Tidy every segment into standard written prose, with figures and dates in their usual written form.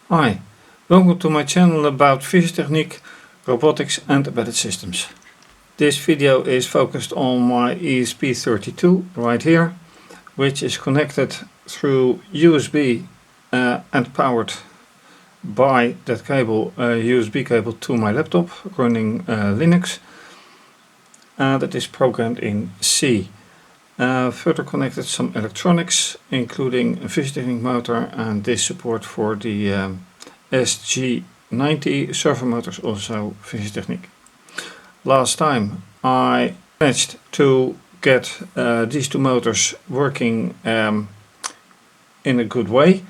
Hi, welcome to my channel about fischertechnik, robotics and embedded systems. This video is focused on my ESP32 right here, which is connected through USB and powered by that cable, USB cable, to my laptop running Linux, and it is programmed in C. Further connected some electronics, including a fischertechnik motor and this support for the SG90 servomotors, also fischertechnik. Last time I managed to get these two motors working in a good way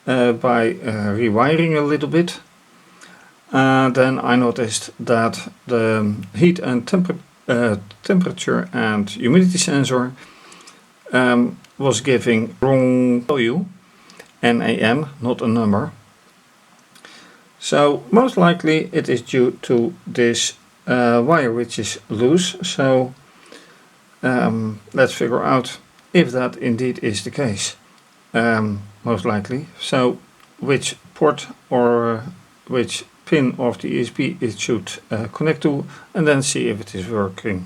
by rewiring a little bit. Then I noticed that the heat and temperature and humidity sensor was giving wrong value, NAM, not a number. So most likely it is due to this wire which is loose. So let's figure out if that indeed is the case. Most likely. So which port or which pin of the ESP it should connect to, and then see if it is working.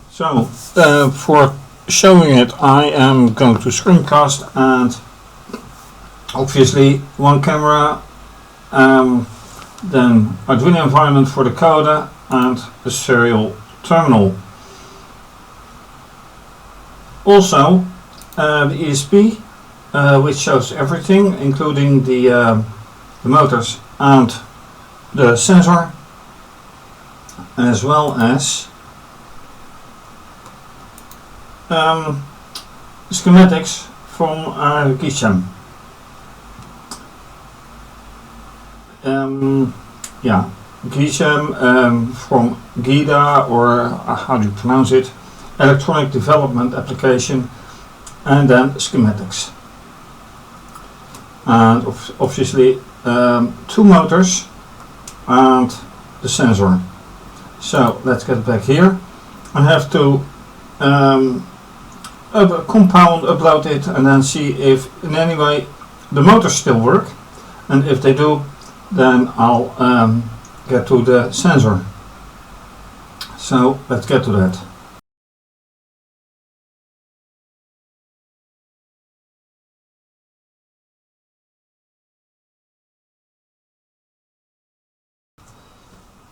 So for showing it, I am going to screencast, and obviously one camera, then Arduino environment for the coder and the serial terminal. Also the ESP which shows everything, including the motors and the sensor, as well as schematics from gEDA. gEDA from gEDA, or how do you pronounce it, electronic development application, and then schematics. And obviously two motors and the sensor. So let's get back here. I have to compound, upload it, and then see if in any way the motors still work, and if they do, then I'll get to the sensor. So let's get to that.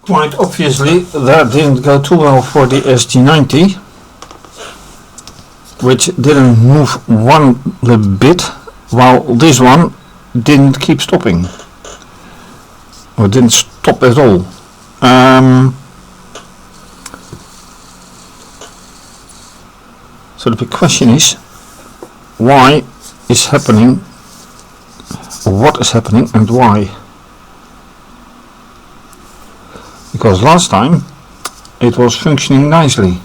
Quite obviously that didn't go too well for the SG90, which didn't move one little bit, while this one didn't keep stopping, or didn't stop at all. So the big question is, why is happening, what is happening, and why? Because last time it was functioning nicely.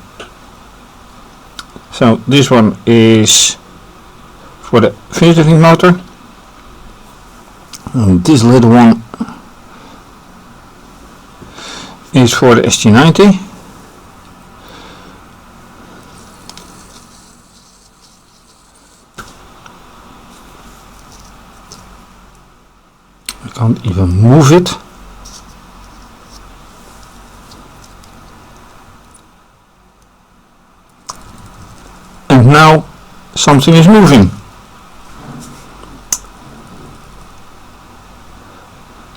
So this one is for the fischertechnik motor, and this little one is for the SG90. I can't even move it. And now something is moving.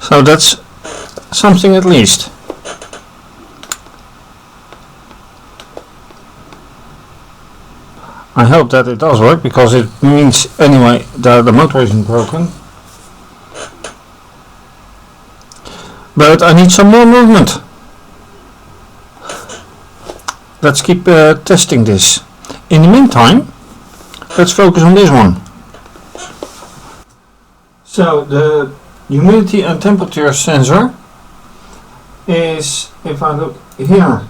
So that's something at least. I hope that it does work, because it means anyway that the motor isn't broken. But I need some more movement. Let's keep testing this. In the meantime, let's focus on this one. So the humidity and temperature sensor is, if I look here,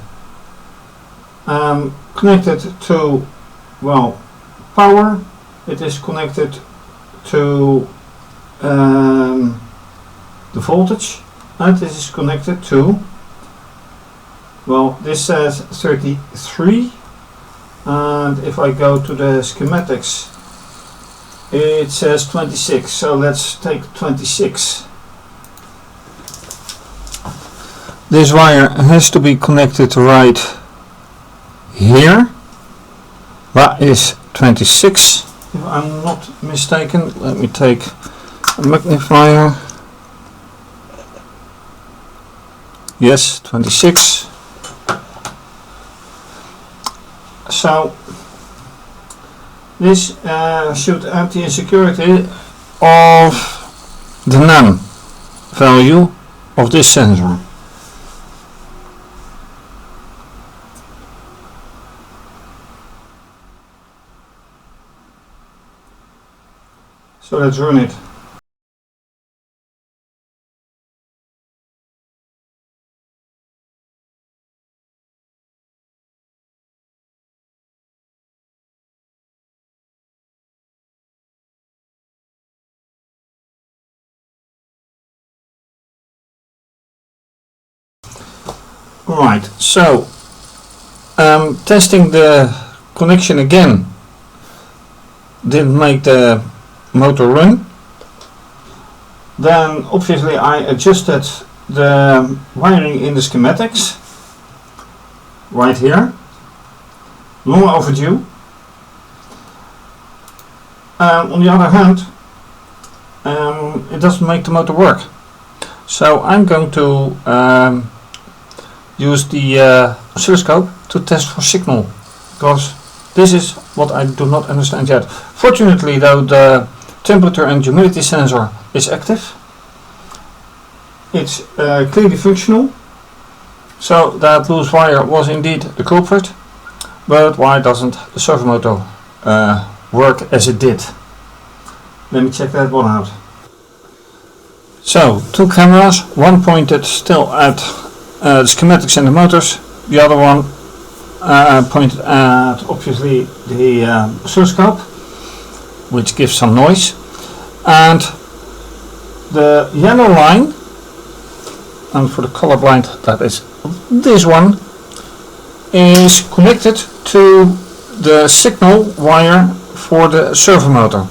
connected to, well, power. It is connected to the voltage, and this is connected to, well, this says 33. And if I go to the schematics, it says 26, so let's take 26. This wire has to be connected right here. That is 26, if I'm not mistaken. Let me take a magnifier. Yes, 26. So this should add the insecurity of the NAM value of this sensor. So let's run it. Right, so testing the connection again didn't make the motor run. Then obviously I adjusted the wiring in the schematics right here. Long overdue. On the other hand, it doesn't make the motor work. So I'm going to use the oscilloscope to test for signal, because this is what I do not understand yet. Fortunately though, the temperature and humidity sensor is active. It's clearly functional, so that loose wire was indeed the culprit. But why doesn't the servomotor work as it did? Let me check that one out. So, two cameras, one pointed still at the schematics and the motors, the other one pointed at obviously the oscilloscope, which gives some noise, and the yellow line, and for the colorblind that is this one, is connected to the signal wire for the servomotor.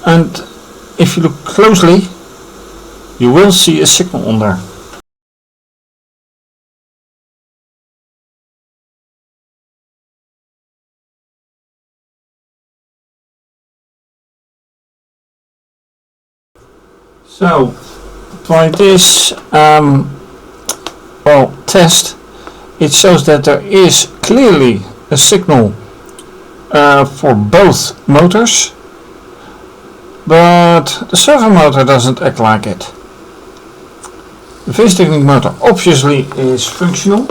And if you look closely, you will see a signal on there. So by this test, it shows that there is clearly a signal for both motors, but the servomotor doesn't act like it. The fischertechnik motor obviously is functional,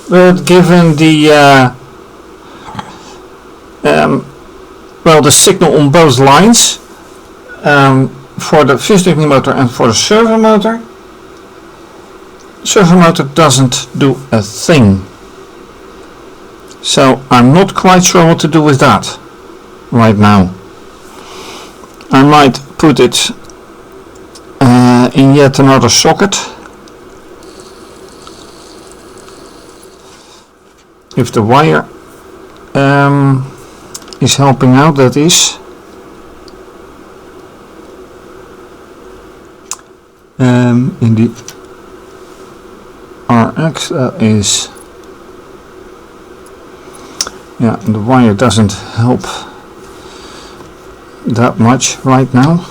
but given the the signal on both lines, for the fischertechnik motor and for the servomotor doesn't do a thing. So I'm not quite sure what to do with that right now. I might put it in yet another socket. If the wire is helping out, that is. In the RX, that is, yeah, the wire doesn't help that much right now.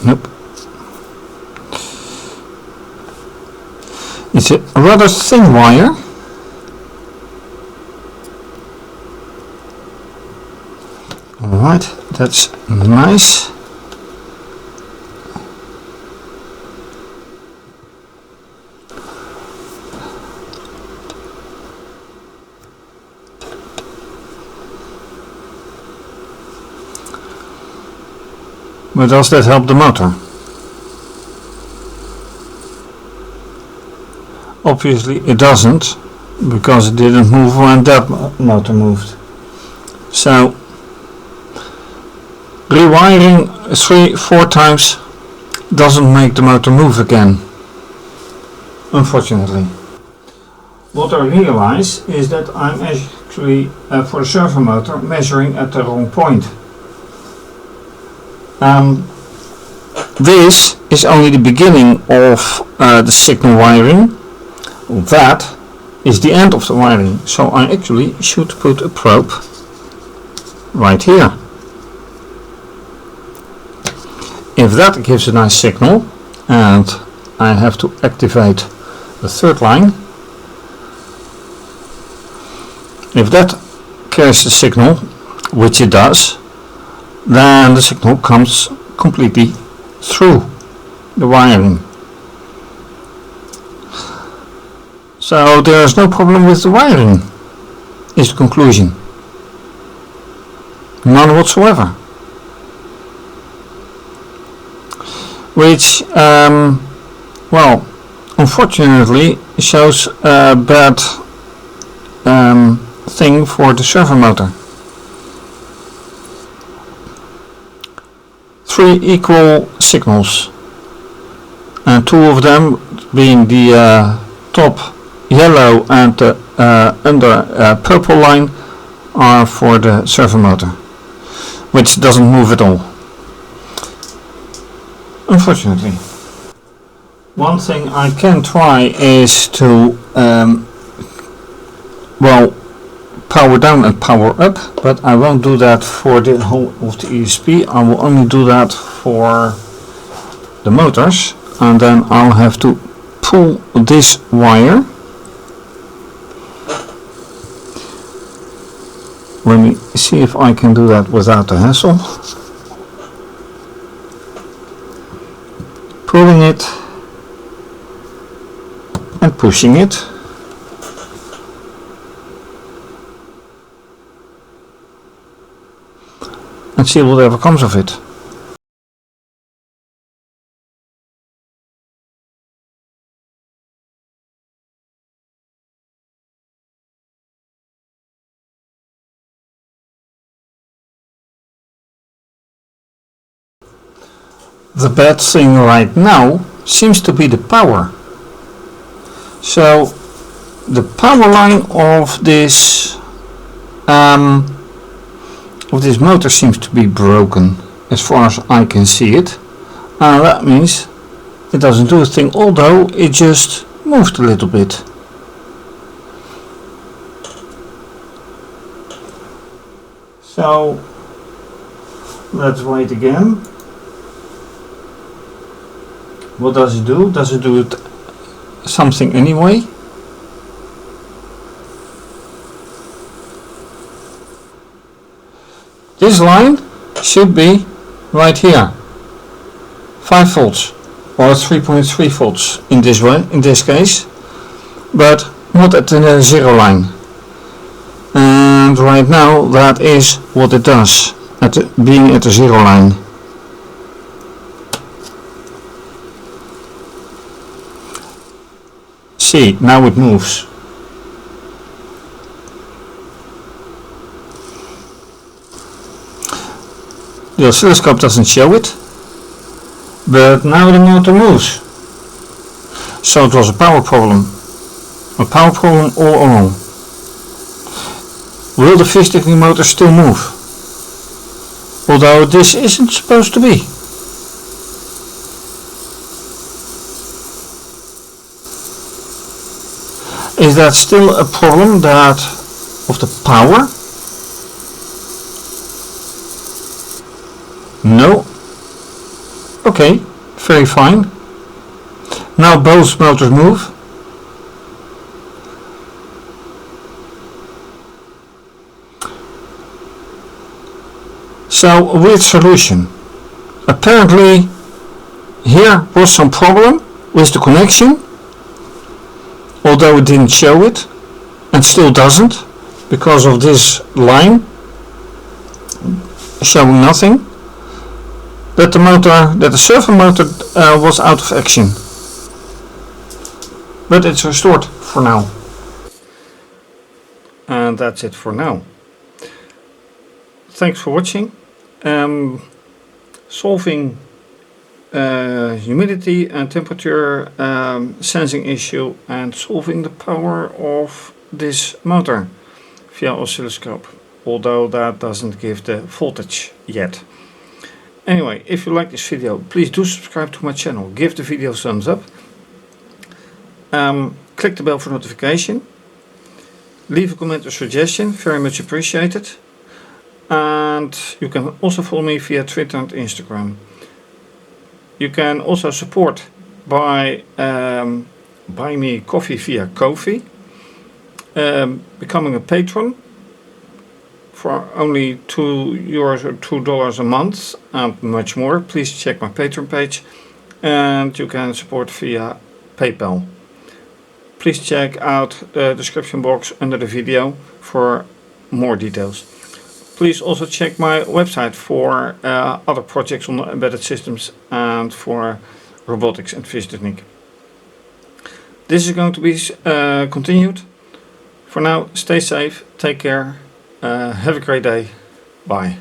Nope. It's a rather thin wire. Alright, that's nice. But does that help the motor? Obviously it doesn't, because it didn't move when that motor moved. So rewiring 3-4 times doesn't make the motor move again, unfortunately. What I realize is that I'm actually, for the servo motor, measuring at the wrong point. This is only the beginning of the signal wiring. That is the end of the wiring, so I actually should put a probe right here. If that gives a nice signal and I have to activate the third line, if that carries the signal, which it does, then the signal comes completely through the wiring. So there is no problem with the wiring, is the conclusion. None whatsoever. Which, well, unfortunately shows a bad thing for the servo motor. 3 equal signals, and 2 of them being the top yellow and the under purple line are for the servo motor, which doesn't move at all, unfortunately. One thing I can try is to well, power down and power up, but I won't do that for the whole of the ESP. I will only do that for the motors, and then I'll have to pull this wire. Let me see if I can do that without the hassle. Pulling it and pushing it. And see whatever comes of it. The bad thing right now seems to be the power. So the power line of this motor seems to be broken as far as I can see it, and that means it doesn't do a thing, although it just moved a little bit. So let's wait again. What does it do? Does it do something anyway? This line should be right here, 5 volts or 3.3 volts in this case, but not at the 0 line. And right now that is what it does, being at the 0 line. See, now it moves. The oscilloscope doesn't show it, but now the motor moves. So it was a power problem all along. Will the fischertechnik motor still move? Although this isn't supposed to be. Is that still a problem of the power? No. Okay, very fine. Now both motors move. So a weird solution. Apparently here was some problem with the connection, although it didn't show it, and still doesn't, because of this line showing nothing. That the servo motor was out of action, but it's restored for now. And that's it for now. Thanks for watching. Solving humidity and temperature sensing issue and solving the power of this motor via oscilloscope, although that doesn't give the voltage yet. Anyway, if you like this video, please do subscribe to my channel, give the video a thumbs up, click the bell for notification, leave a comment or suggestion, very much appreciated, and you can also follow me via Twitter and Instagram. You can also support by buying me coffee via Ko-fi, becoming a patron for only €2 or $2 a month and much more. Please check my Patreon page, and you can support via PayPal. Please check out the description box under the video for more details. Please also check my website for other projects on embedded systems and for robotics and fischertechnik. This is going to be continued. For now, stay safe, take care, have a great day, bye.